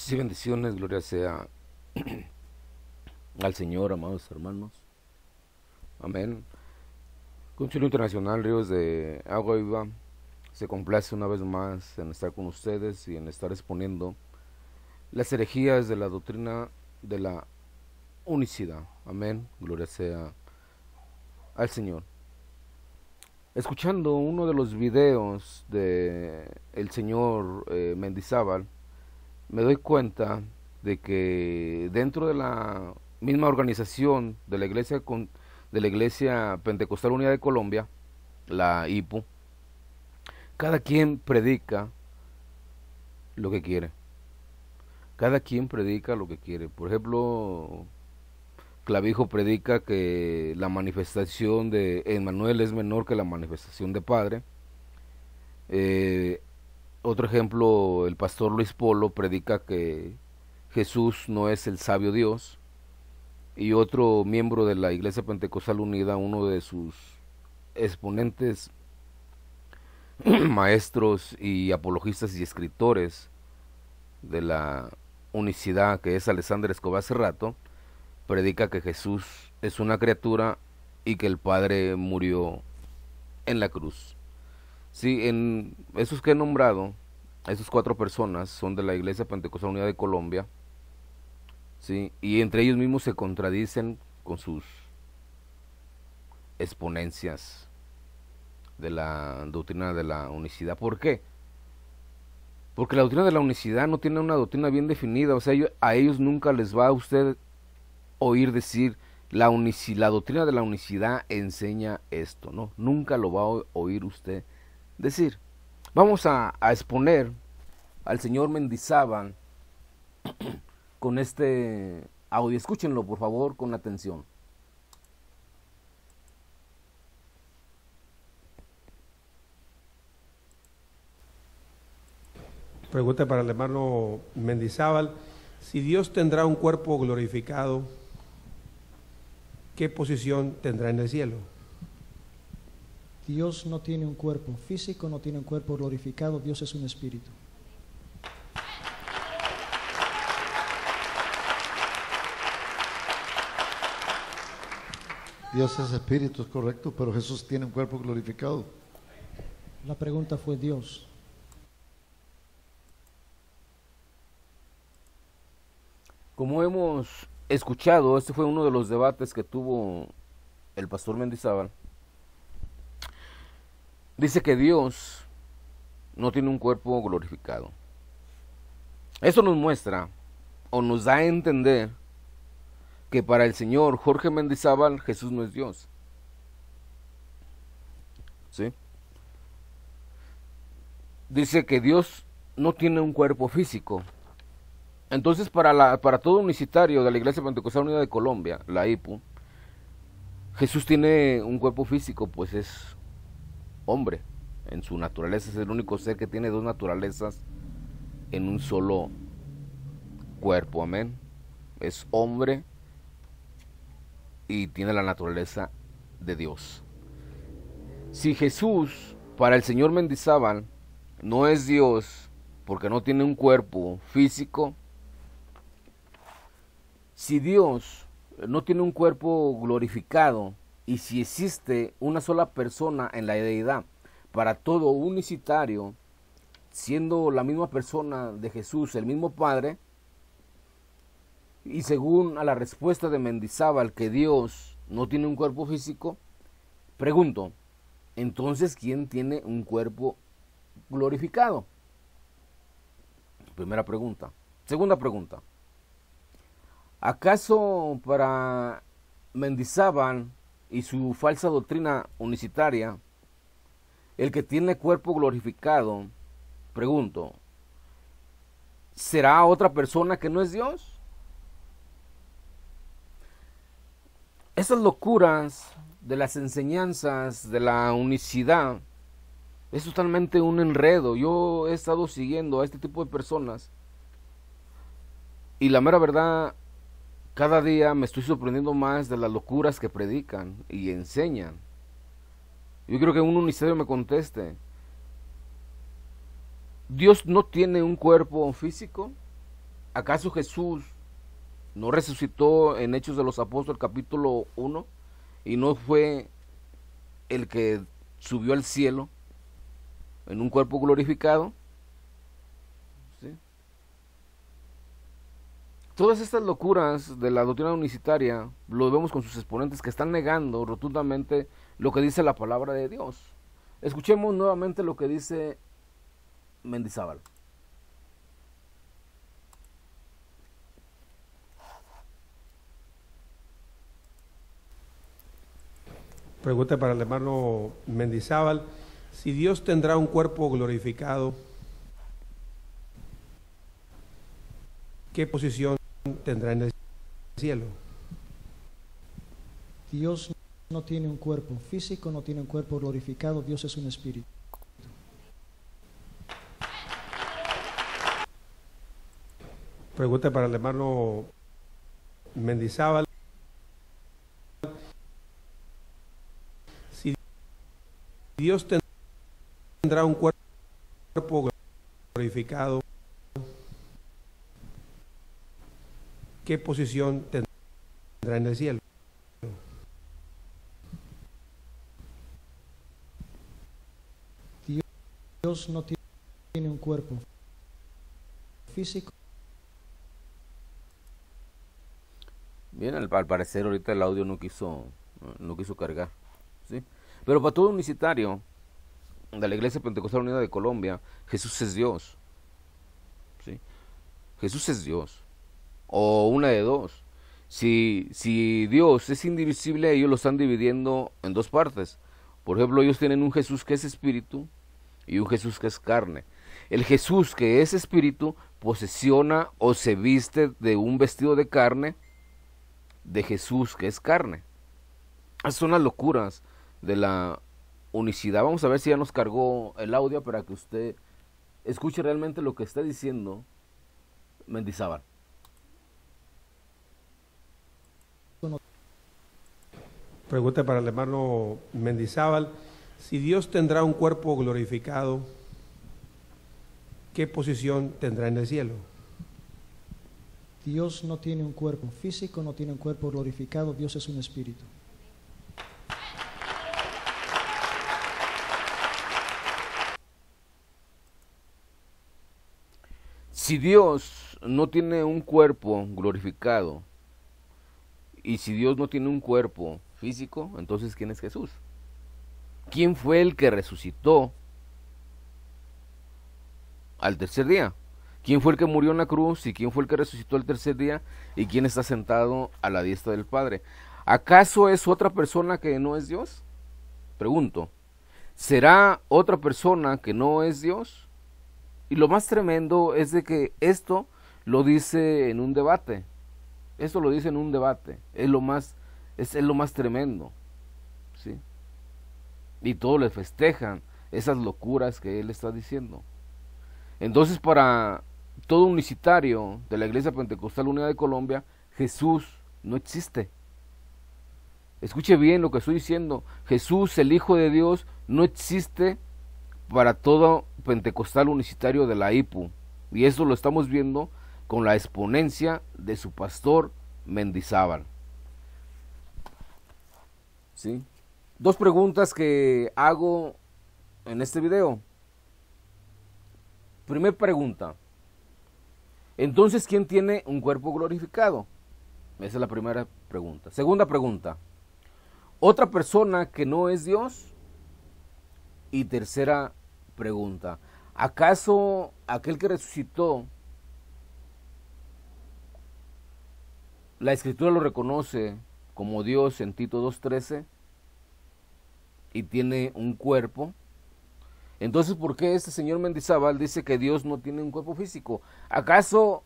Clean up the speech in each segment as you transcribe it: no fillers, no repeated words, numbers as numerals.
Sí, bendiciones, gloria sea al Señor, amados hermanos. Amén. Concilio Internacional Ríos de Agua Viva se complace una vez más en estar con ustedes y en estar exponiendo las herejías de la doctrina de la unicidad. Amén. Gloria sea al Señor. Escuchando uno de los videos de el señor Mendizábal, me doy cuenta de que dentro de la misma organización de la Iglesia Pentecostal Unida de Colombia, la IPU, cada quien predica lo que quiere. Cada quien predica lo que quiere. Por ejemplo, Clavijo predica que la manifestación de Emmanuel es menor que la manifestación de Padre. Eh, Otro ejemplo, el pastor Luis Polo predica que Jesús no es el sabio Dios. Y otro miembro de la Iglesia Pentecostal Unida, uno de sus exponentes, maestros y apologistas y escritores de la unicidad, que es Alexander Escobar Cerrato, predica que Jesús es una criatura y que el Padre murió en la cruz. Sí, en esos que he nombrado, esas cuatro personas son de la Iglesia Pentecostal Unida de Colombia, sí, y entre ellos mismos se contradicen con sus exponencias de la doctrina de la unicidad. ¿Por qué? Porque la doctrina de la unicidad no tiene una doctrina bien definida. O sea, a ellos nunca les va a usted oír decir la doctrina de la unicidad enseña esto, ¿no? Nunca lo va a oír usted decir. Vamos a exponer al señor Mendizábal con este audio. Escúchenlo, por favor, con atención. Pregunta para el hermano Mendizábal. Si Dios tendrá un cuerpo glorificado, ¿qué posición tendrá en el cielo? Dios no tiene un cuerpo físico, no tiene un cuerpo glorificado, Dios es un espíritu. Dios es espíritu, es correcto, pero Jesús tiene un cuerpo glorificado. La pregunta fue Dios. Como hemos escuchado, este fue uno de los debates que tuvo el pastor Mendizábal. Dice que Dios no tiene un cuerpo glorificado. Eso nos muestra o nos da a entender que para el señor Jorge Mendizábal Jesús no es Dios. ¿Sí? Dice que Dios no tiene un cuerpo físico. Entonces para todo unicitario de la Iglesia Pentecostal Unida de Colombia, la IPU, Jesús tiene un cuerpo físico, pues es hombre. En su naturaleza es el único ser que tiene dos naturalezas en un solo cuerpo, amén. Es hombre y tiene la naturaleza de Dios. Si Jesús para el señor Mendizábal no es Dios porque no tiene un cuerpo físico, si Dios no tiene un cuerpo glorificado y si existe una sola persona en la deidad para todo unicitario, siendo la misma persona de Jesús, el mismo Padre, y según a la respuesta de Mendizábal que Dios no tiene un cuerpo físico, pregunto, entonces ¿quién tiene un cuerpo glorificado? Primera pregunta. Segunda pregunta. ¿Acaso para Mendizábal y su falsa doctrina unicitaria, el que tiene cuerpo glorificado, pregunto, ¿será otra persona que no es Dios? Esas locuras de las enseñanzas de la unicidad es totalmente un enredo. Yo he estado siguiendo a este tipo de personas y la mera verdad, cada día me estoy sorprendiendo más de las locuras que predican y enseñan. Yo creo que un unicerio me conteste. ¿Dios no tiene un cuerpo físico? ¿Acaso Jesús no resucitó en Hechos de los Apóstoles capítulo 1 y no fue el que subió al cielo en un cuerpo glorificado? ¿Sí? Todas estas locuras de la doctrina unicitaria lo vemos con sus exponentes que están negando rotundamente lo que dice la palabra de Dios. Escuchemos nuevamente lo que dice Mendizábal. Pregunta para el hermano Mendizábal. Si Dios tendrá un cuerpo glorificado, ¿qué posición tendrá en el cielo? Dios no tiene un cuerpo físico, no tiene un cuerpo glorificado, Dios es un espíritu. Pregunta para el hermano Mendizábal. Si Dios tendrá un cuerpo glorificado, ¿qué posición tendrá en el cielo? Dios no tiene un cuerpo físico. Bien, al parecer ahorita el audio no quiso cargar, ¿sí? Pero para todo unicitario de la Iglesia Pentecostal Unida de Colombia, Jesús es Dios, ¿sí? Jesús es Dios, o una de dos. Si Dios es indivisible, ellos lo están dividiendo en dos partes. Por ejemplo, ellos tienen un Jesús que es espíritu y un Jesús que es carne. El Jesús que es espíritu posesiona o se viste de un vestido de carne de Jesús que es carne. Esas son las locuras de la unicidad. Vamos a ver si ya nos cargó el audio para que usted escuche realmente lo que está diciendo Mendizábal. Pregunta para el hermano Mendizábal. Si Dios tendrá un cuerpo glorificado, ¿qué posición tendrá en el cielo? Dios no tiene un cuerpo físico, no tiene un cuerpo glorificado, Dios es un espíritu. Si Dios no tiene un cuerpo glorificado y si Dios no tiene un cuerpo físico, entonces ¿quién es Jesús? ¿Quién fue el que resucitó al tercer día? ¿Quién fue el que murió en la cruz y quién fue el que resucitó al tercer día y quién está sentado a la diestra del Padre? ¿Acaso es otra persona que no es Dios? Pregunto, ¿será otra persona que no es Dios? Y lo más tremendo es de que esto lo dice en un debate. Esto lo dice en un debate. Es lo más tremendo, ¿sí? Y todos le festejan esas locuras que él está diciendo. Entonces, para todo unicitario de la Iglesia Pentecostal Unida de Colombia, Jesús no existe. Escuche bien lo que estoy diciendo. Jesús, el Hijo de Dios, no existe para todo pentecostal unicitario de la IPU. Y eso lo estamos viendo con la exponencia de su pastor Mendizábal. ¿Sí? Dos preguntas que hago en este video. Primera pregunta. Entonces, ¿quién tiene un cuerpo glorificado? Esa es la primera pregunta. Segunda pregunta. ¿Otra persona que no es Dios? Y tercera pregunta. ¿Acaso aquel que resucitó, la Escritura lo reconoce como Dios en Tito 2:13 y tiene un cuerpo? Entonces, ¿por qué este señor Mendizábal dice que Dios no tiene un cuerpo físico? ¿Acaso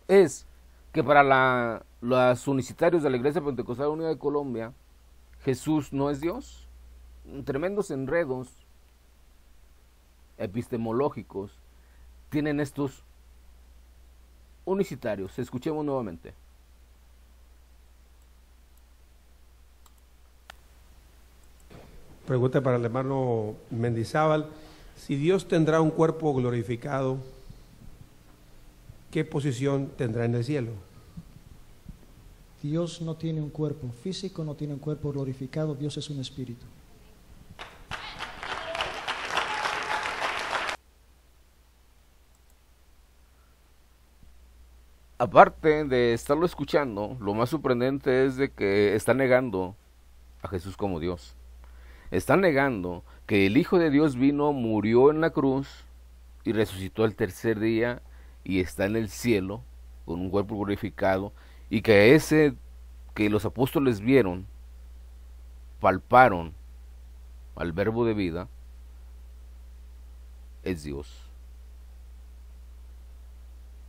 es que para los unicitarios de la Iglesia Pentecostal Unida de Colombia, Jesús no es Dios? Tremendos enredos epistemológicos tienen estos unicitarios. Escuchemos nuevamente. Pregunta para el hermano Mendizábal. Si Dios tendrá un cuerpo glorificado, ¿qué posición tendrá en el cielo? Dios no tiene un cuerpo físico, no tiene un cuerpo glorificado, Dios es un espíritu. Aparte de estarlo escuchando, lo más sorprendente es de que está negando a Jesús como Dios. Está negando que el Hijo de Dios vino, murió en la cruz y resucitó el tercer día y está en el cielo con un cuerpo glorificado, y que ese que los apóstoles vieron, palparon al verbo de vida, es Dios.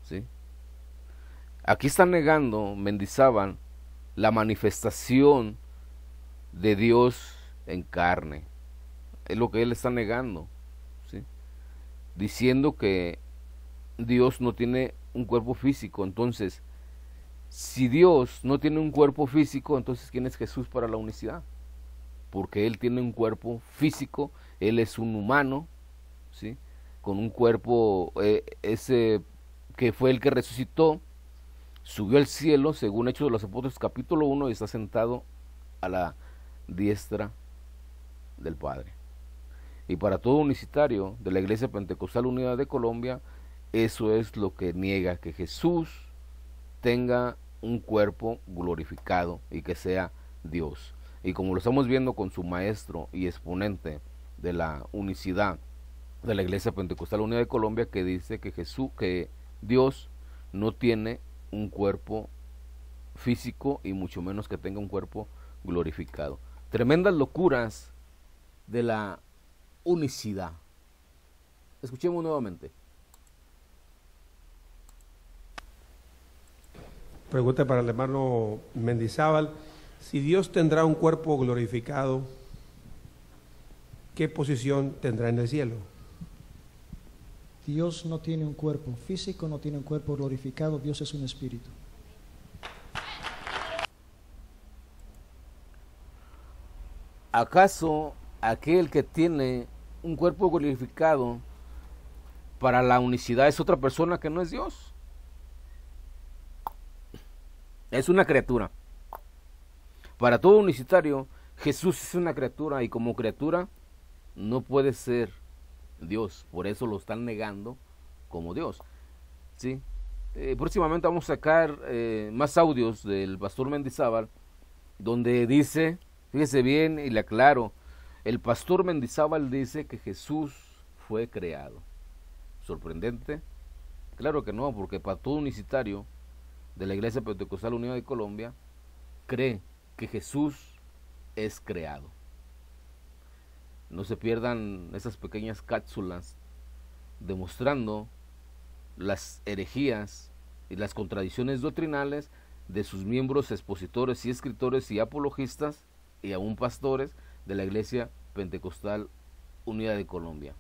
¿Sí? Aquí están negando, Mendizábal, la manifestación de Dios en carne. Es lo que él está negando, ¿sí? Diciendo que Dios no tiene un cuerpo físico. Entonces, si Dios no tiene un cuerpo físico, entonces ¿quién es Jesús para la unicidad? Porque Él tiene un cuerpo físico, Él es un humano, ¿sí? Con un cuerpo, ese que fue el que resucitó, subió al cielo, según Hechos de los Apóstoles capítulo 1, y está sentado a la diestra del Padre. Y para todo unicitario de la Iglesia Pentecostal Unida de Colombia, eso es lo que niega, que Jesús tenga un cuerpo glorificado y que sea Dios. Y como lo estamos viendo con su maestro y exponente de la unicidad de la Iglesia Pentecostal Unida de Colombia, que dice que Dios no tiene un cuerpo físico y mucho menos que tenga un cuerpo glorificado. Tremendas locuras de la unicidad. Escuchemos nuevamente. Pregunta para el hermano Mendizábal. Si Dios tendrá un cuerpo glorificado, ¿qué posición tendrá en el cielo? Dios no tiene un cuerpo físico, no tiene un cuerpo glorificado, Dios es un espíritu. ¿Acaso aquel que tiene un cuerpo glorificado para la unicidad es otra persona que no es Dios? Es una criatura. Para todo unicitario, Jesús es una criatura, y como criatura no puede ser Dios. Por eso lo están negando como Dios, ¿sí? Próximamente vamos a sacar más audios del pastor Mendizábal, donde dice, fíjese bien y le aclaro, el pastor Mendizábal dice que Jesús fue creado. ¿Sorprendente? Claro que no, porque para todo unicitario de la Iglesia Pentecostal Unida de Colombia cree que Jesús es creado. No se pierdan esas pequeñas cápsulas demostrando las herejías y las contradicciones doctrinales de sus miembros expositores y escritores y apologistas y aún pastores de la Iglesia Pentecostal Unida de Colombia.